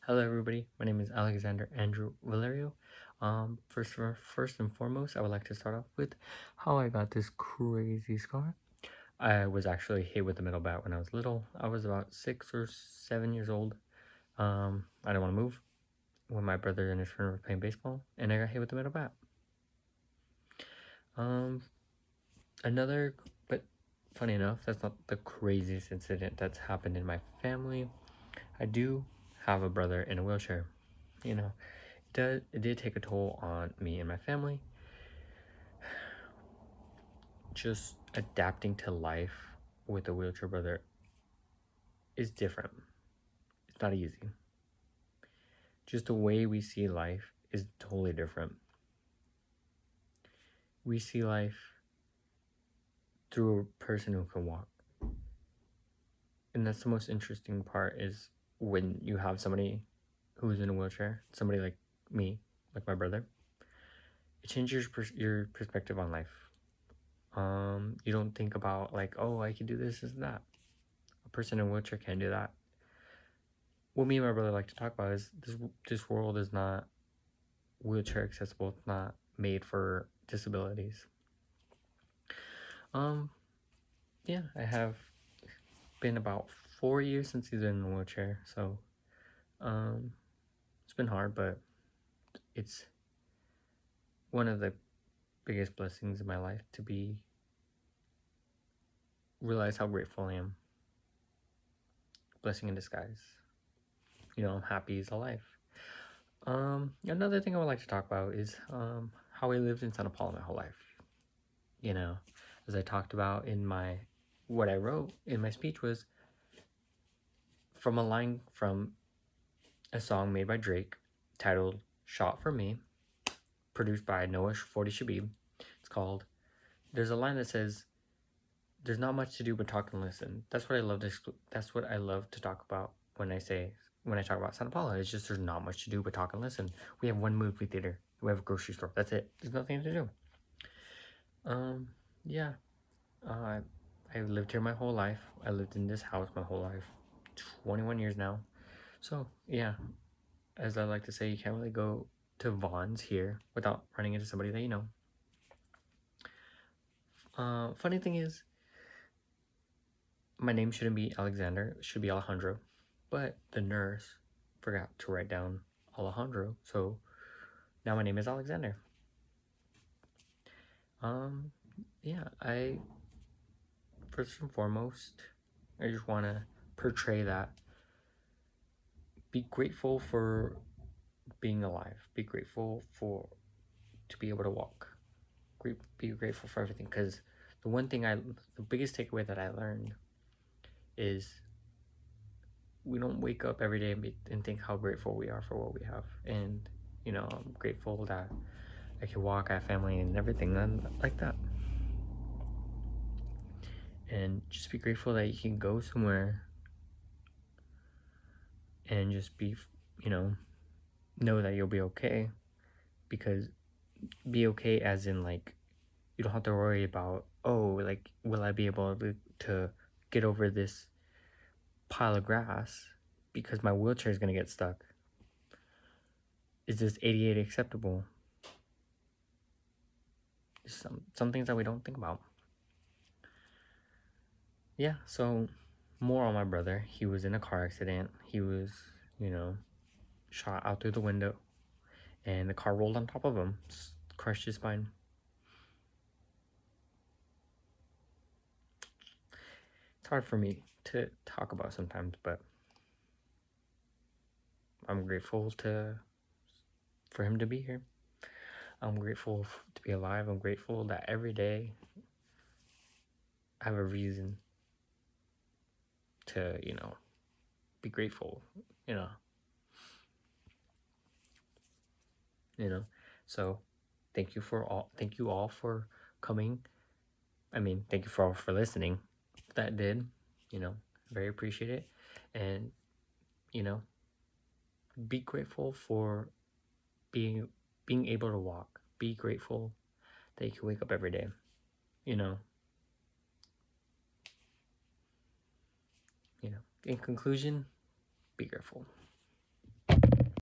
Hello everybody, my name is Alexander Andrew Valerio. First and foremost, I would like to start off with how I got this crazy scar. I was actually hit with a metal bat when I was little. I was about 6 or 7 years old. I didn't want to move when my brother and his friend were playing baseball, and I got hit with a metal bat. Um, but funny enough, that's not the craziest incident that's happened in my family. I do have a brother in a wheelchair. You know, it did take a toll on me and my family. Just adapting to life with a wheelchair brother is different. It's not easy. Just the way we see life is totally different. We see life through a person who can walk. And that's the most interesting part, is when you have somebody who's in a wheelchair, somebody like me, like my brother, it changes your perspective on life. You don't think about like, oh, I can do this and that. A person in a wheelchair can't do that. What me and my brother like to talk about is this world is not wheelchair accessible. It's not made for disabilities. Yeah, I have been about 4 years since he's been in a wheelchair, so it's been hard, but it's one of the biggest blessings in my life to realize how grateful I am. Blessing in disguise. I'm happy he's alive. Another thing I would like to talk about is how I lived in Santa Paula my whole life. As I talked about in what I wrote in my speech was from a line from a song made by Drake titled Shot for Me, produced by Noah 40 Shabib. There's a line that says, there's not much to do but talk and listen. That's what I love to talk about when I talk about Santa Paula. It's just there's not much to do but talk and listen. We have one movie theater. We have a grocery store. That's it. There's nothing to do. Yeah. I lived here my whole life. I lived in this house my whole life. 21 years now. So, yeah. As I like to say, you can't really go to Vaughn's here without running into somebody that you know. Funny thing is, my name shouldn't be Alexander. It should be Alejandro. But the nurse forgot to write down Alejandro. So, now my name is Alexander. Yeah, first and foremost, I just want to portray that. Be grateful for being alive. Be grateful to be able to walk. Be grateful for everything, because the biggest takeaway that I learned is we don't wake up every day and think how grateful we are for what we have. And I'm grateful that I can walk, I have family and everything like that. And just be grateful that you can go somewhere and just know that you'll be okay. Because be okay as in, like, you don't have to worry about, oh, like, will I be able to get over this pile of grass because my wheelchair is going to get stuck? Is this 88 acceptable? Some things that we don't think about. Yeah, so more on my brother. He was in a car accident. He was, shot out through the window, and the car rolled on top of him, crushed his spine. It's hard for me to talk about sometimes, but I'm grateful for him to be here. I'm grateful to be alive. I'm grateful that every day I have a reason to, be grateful, you know. So thank you all for coming. Thank you for listening. That did, very appreciate it. And, be grateful for being able to walk. Be grateful that you can wake up every day. In conclusion, be grateful.